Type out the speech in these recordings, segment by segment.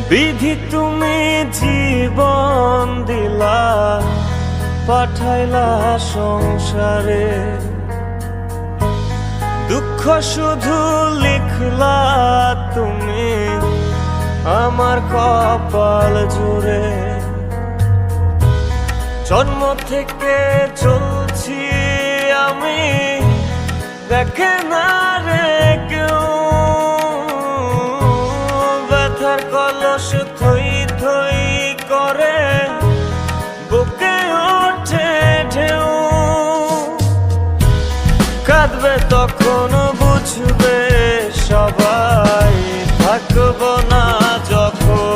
বিধি তুমি জীবন দিলা, পাঠাইলা সংসারে, দুঃখ শুধু লিখলা তুমি আমার কপাল জুড়ে। জন্ম থেকে চলছি আমি, দেখে না রে কেউ, ব্যথার কলস থই থই করে বুকে ওঠে ঢেউ। কাঁদবে তখন বুঝবে সবাই, থাকবো না যখন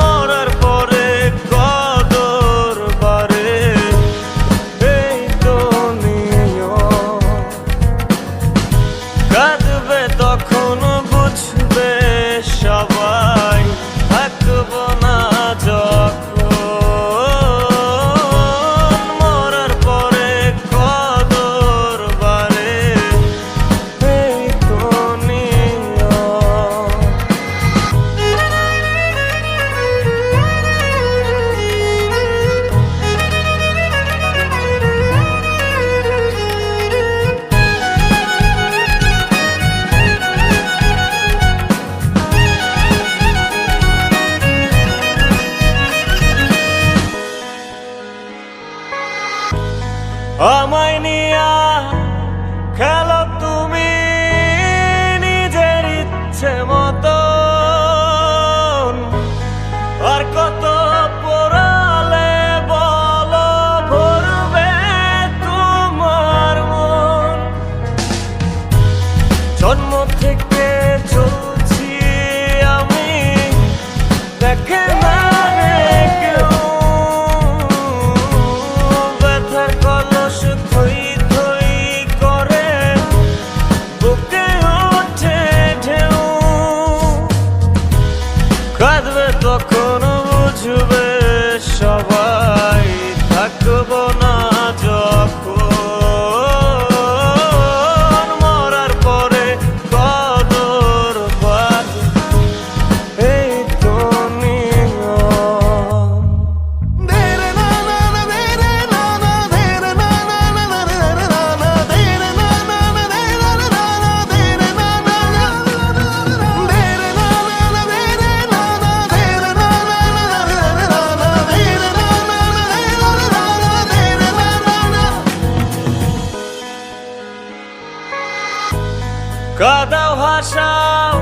মরার পরে কদর বারে, এই তো নিয়ম। কাঁদবে তখন বুঝবে সবাই, থাকবো না যখন মরার পরে কদর বারে, এই তো নিয়ম। আমায় নিয়া খেলো তুমি নিজের ইচ্ছে মতন, আর কত পোড়ালে বলো ভরবে তোমার মন। জন্ম থেকে চলছি আমি, দেখে না রে কেউ, ব্যথার কলস থই থই করে বুকে ওঠে ঢেউ। কাঁদবে তখন বুঝবে সবাই, থাকবো না যখন মরার পরে কদর বারে, এই তো নিয়ম। কাদাও হাসাও